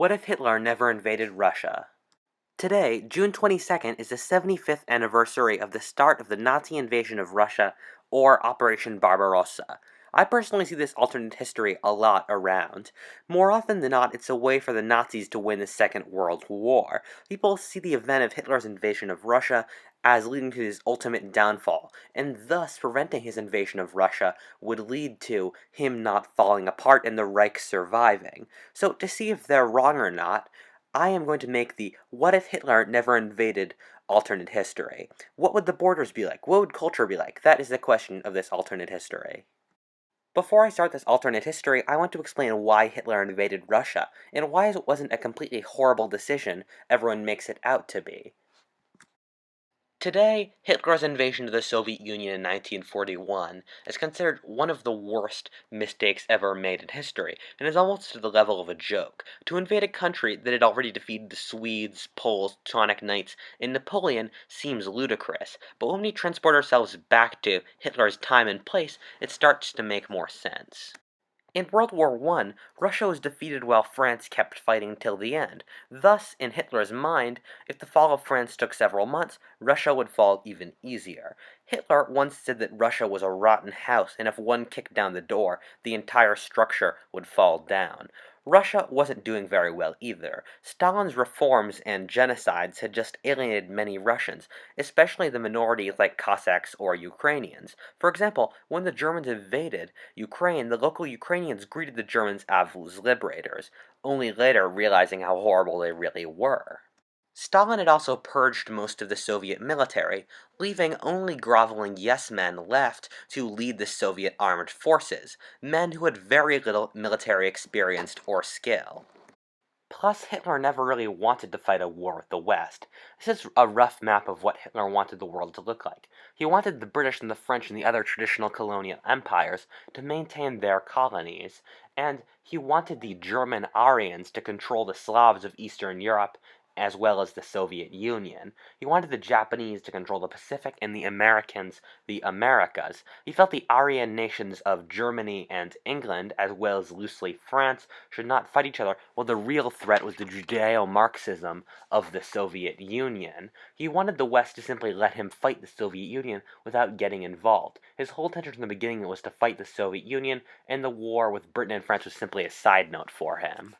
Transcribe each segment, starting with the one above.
What if Hitler never invaded Russia? Today, June 22nd, is the 75th anniversary of the start of the Nazi invasion of Russia, or Operation Barbarossa. I personally see this alternate history a lot around. More often than not, it's a way for the Nazis to win the Second World War. People see the event of Hitler's invasion of Russia as leading to his ultimate downfall, and thus preventing his invasion of Russia would lead to him not falling apart and the Reich surviving. So, to see if they're wrong or not, I am going to make the "What if Hitler never invaded" alternate history. What would the borders be like? What would culture be like? That is the question of this alternate history. Before I start this alternate history, I want to explain why Hitler invaded Russia, and why it wasn't a completely horrible decision everyone makes it out to be. Today, Hitler's invasion of the Soviet Union in 1941 is considered one of the worst mistakes ever made in history, and is almost to the level of a joke. To invade a country that had already defeated the Swedes, Poles, Teutonic Knights, and Napoleon seems ludicrous, but when we transport ourselves back to Hitler's time and place, it starts to make more sense. In World War I, Russia was defeated while France kept fighting till the end. Thus, in Hitler's mind, if the fall of France took several months, Russia would fall even easier. Hitler once said that Russia was a rotten house, and if one kicked down the door, the entire structure would fall down. Russia wasn't doing very well either. Stalin's reforms and genocides had just alienated many Russians, especially the minorities like Cossacks or Ukrainians. For example, when the Germans invaded Ukraine, the local Ukrainians greeted the Germans as liberators, only later realizing how horrible they really were. Stalin had also purged most of the Soviet military, leaving only groveling yes-men left to lead the Soviet armed forces, men who had very little military experience or skill. Plus, Hitler never really wanted to fight a war with the West. This is a rough map of what Hitler wanted the world to look like. He wanted the British and the French and the other traditional colonial empires to maintain their colonies, and he wanted the German Aryans to control the Slavs of Eastern Europe, as well as the Soviet Union. He wanted the Japanese to control the Pacific and the Americans the Americas. He felt the Aryan nations of Germany and England, as well as loosely France, should not fight each other, while the real threat was the Judeo-Marxism of the Soviet Union. He wanted the West to simply let him fight the Soviet Union without getting involved. His whole intention from the beginning was to fight the Soviet Union, and the war with Britain and France was simply a side note for him.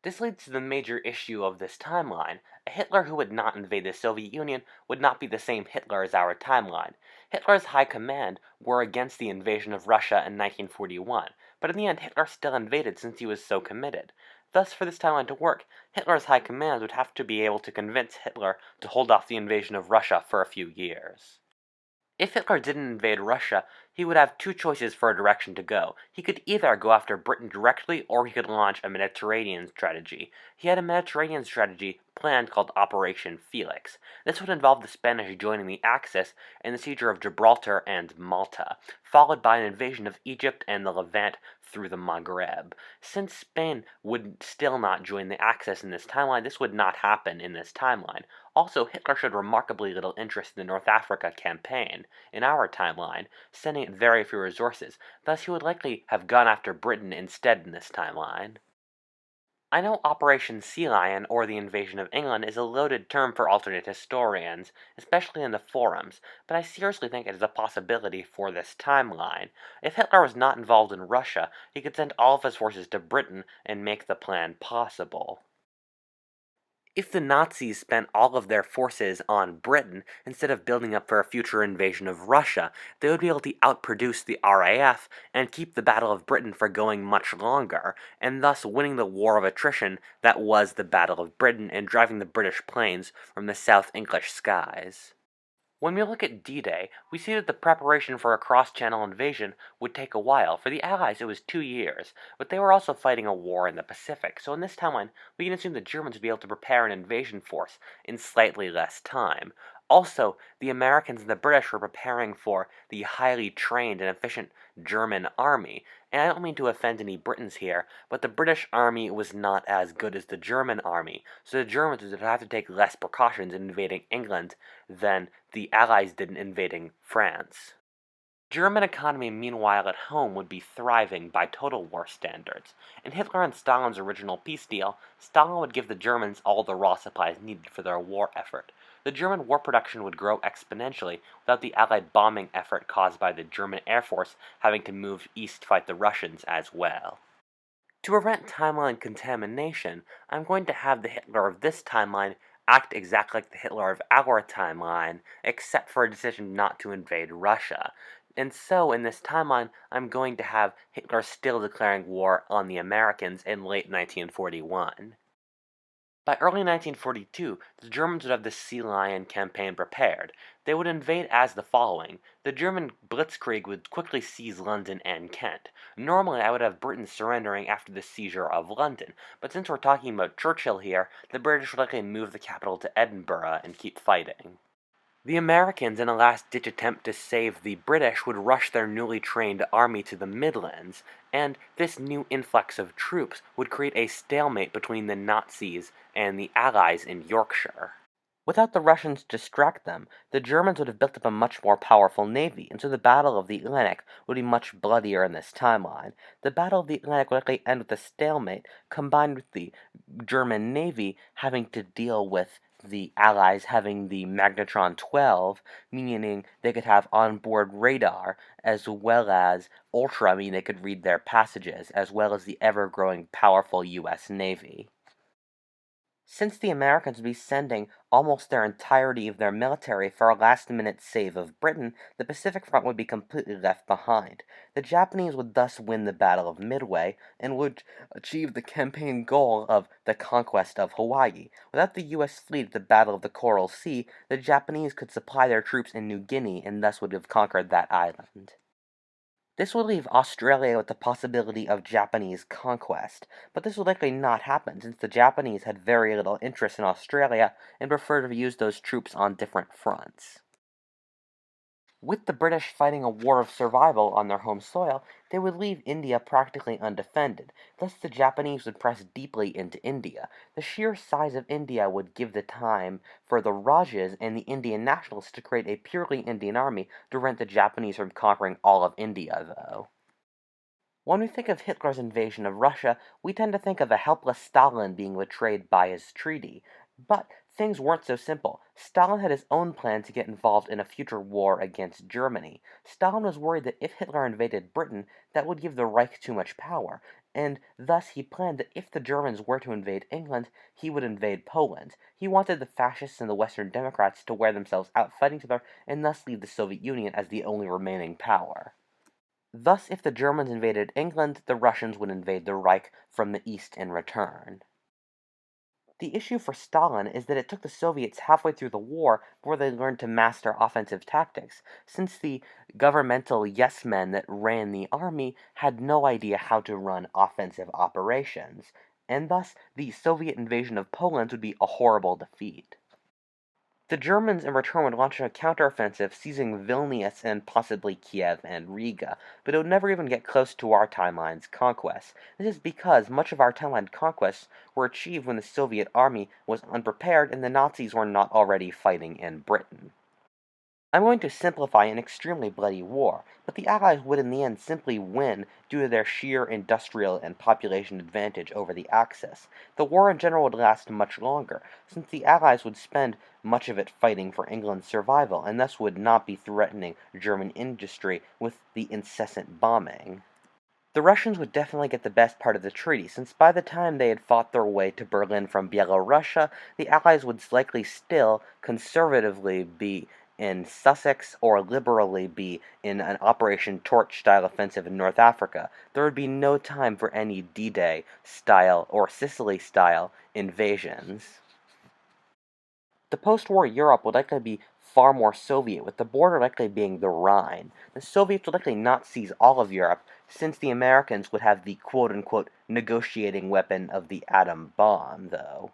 This leads to the major issue of this timeline. A Hitler who would not invade the Soviet Union would not be the same Hitler as our timeline. Hitler's high command were against the invasion of Russia in 1941, but in the end Hitler still invaded since he was so committed. Thus, for this timeline to work, Hitler's high command would have to be able to convince Hitler to hold off the invasion of Russia for a few years. If Hitler didn't invade Russia, he would have two choices for a direction to go. He could either go after Britain directly, or he could launch a Mediterranean strategy. He had a Mediterranean strategy planned called Operation Felix. This would involve the Spanish joining the Axis and the siege of Gibraltar and Malta, followed by an invasion of Egypt and the Levant through the Maghreb. Since Spain would still not join the Axis in this timeline, this would not happen in this timeline. Also, Hitler showed remarkably little interest in the North Africa campaign in our timeline, sending it very few resources, thus he would likely have gone after Britain instead in this timeline. I know Operation Sea Lion, or the invasion of England, is a loaded term for alternate historians, especially in the forums, but I seriously think it is a possibility for this timeline. If Hitler was not involved in Russia, he could send all of his forces to Britain and make the plan possible. If the Nazis spent all of their forces on Britain, instead of building up for a future invasion of Russia, they would be able to outproduce the RAF and keep the Battle of Britain for going much longer, and thus winning the war of attrition that was the Battle of Britain and driving the British planes from the South English skies. When we look at D-Day, we see that the preparation for a cross-channel invasion would take a while. For the Allies, it was 2 years, but they were also fighting a war in the Pacific, so in this timeline, we can assume the Germans would be able to prepare an invasion force in slightly less time. Also, the Americans and the British were preparing for the highly trained and efficient German army, and I don't mean to offend any Britons here, but the British army was not as good as the German army, so the Germans would have to take less precautions in invading England than the Allies did in invading France. German economy, meanwhile, at home would be thriving by total war standards. In Hitler and Stalin's original peace deal, Stalin would give the Germans all the raw supplies needed for their war effort. The German war production would grow exponentially without the Allied bombing effort caused by the German Air Force having to move east to fight the Russians as well. To prevent timeline contamination, I'm going to have the Hitler of this timeline act exactly like the Hitler of our timeline, except for a decision not to invade Russia. And so, in this timeline, I'm going to have Hitler still declaring war on the Americans in late 1941. By early 1942, the Germans would have the Sea Lion campaign prepared. They would invade as the following. The German blitzkrieg would quickly seize London and Kent. Normally, I would have Britain surrendering after the seizure of London, but since we're talking about Churchill here, the British would likely move the capital to Edinburgh and keep fighting. The Americans, in a last-ditch attempt to save the British, would rush their newly trained army to the Midlands, and this new influx of troops would create a stalemate between the Nazis and the Allies in Yorkshire. Without the Russians to distract them, the Germans would have built up a much more powerful navy, and so the Battle of the Atlantic would be much bloodier in this timeline. The Battle of the Atlantic would likely end with a stalemate, combined with the German Navy having to deal with the Allies having the Magnetron 12, meaning they could have onboard radar, as well as Ultra, meaning they could read their passages, as well as the ever-growing powerful U.S. Navy. Since the Americans would be sending almost their entirety of their military for a last-minute save of Britain, the Pacific Front would be completely left behind. The Japanese would thus win the Battle of Midway, and would achieve the campaign goal of the conquest of Hawaii. Without the U.S. fleet at the Battle of the Coral Sea, the Japanese could supply their troops in New Guinea, and thus would have conquered that island. This would leave Australia with the possibility of Japanese conquest, but this would likely not happen since the Japanese had very little interest in Australia and preferred to use those troops on different fronts. With the British fighting a war of survival on their home soil, they would leave India practically undefended. Thus, the Japanese would press deeply into India. The sheer size of India would give the time for the Rajas and the Indian nationalists to create a purely Indian army to prevent the Japanese from conquering all of India, though. When we think of Hitler's invasion of Russia, we tend to think of a helpless Stalin being betrayed by his treaty. But things weren't so simple. Stalin had his own plan to get involved in a future war against Germany. Stalin was worried that if Hitler invaded Britain, that would give the Reich too much power, and thus he planned that if the Germans were to invade England, he would invade Poland. He wanted the fascists and the Western Democrats to wear themselves out fighting each other, and thus leave the Soviet Union as the only remaining power. Thus, if the Germans invaded England, the Russians would invade the Reich from the east in return. The issue for Stalin is that it took the Soviets halfway through the war before they learned to master offensive tactics, since the governmental yes men that ran the army had no idea how to run offensive operations, and thus the Soviet invasion of Poland would be a horrible defeat. The Germans in return would launch a counteroffensive, seizing Vilnius and possibly Kiev and Riga, but it would never even get close to our timeline's conquests. This is because much of our timeline conquests were achieved when the Soviet army was unprepared and the Nazis were not already fighting in Britain. I'm going to simplify an extremely bloody war, but the Allies would in the end simply win due to their sheer industrial and population advantage over the Axis. The war in general would last much longer, since the Allies would spend much of it fighting for England's survival, and thus would not be threatening German industry with the incessant bombing. The Russians would definitely get the best part of the treaty, since by the time they had fought their way to Berlin from Byelorussia, the Allies would likely still, conservatively, be in Sussex or liberally be in an Operation Torch-style offensive in North Africa. There would be no time for any D-Day style or Sicily-style invasions. The post-war Europe would likely be far more Soviet, with the border likely being the Rhine. The Soviets would likely not seize all of Europe, since the Americans would have the quote-unquote negotiating weapon of the atom bomb, though.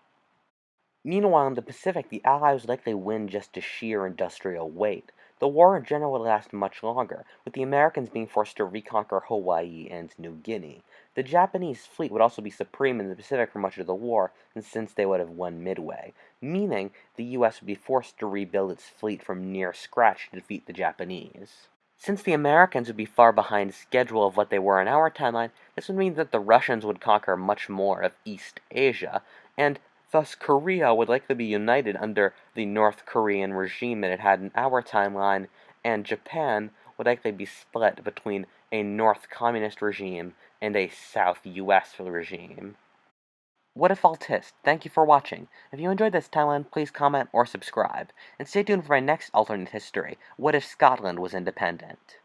Meanwhile, in the Pacific, the Allies would likely win just to sheer industrial weight. The war in general would last much longer, with the Americans being forced to reconquer Hawaii and New Guinea. The Japanese fleet would also be supreme in the Pacific for much of the war, and since they would have won Midway, meaning the U.S. would be forced to rebuild its fleet from near scratch to defeat the Japanese. Since the Americans would be far behind schedule of what they were in our timeline, this would mean that the Russians would conquer much more of East Asia, and thus Korea would likely be united under the North Korean regime that it had in our timeline, and Japan would likely be split between a North Communist regime and a South US regime. Whatifalthist, thank you for watching. If you enjoyed this timeline, please comment or subscribe. And stay tuned for my next alternate history, What if Scotland was independent?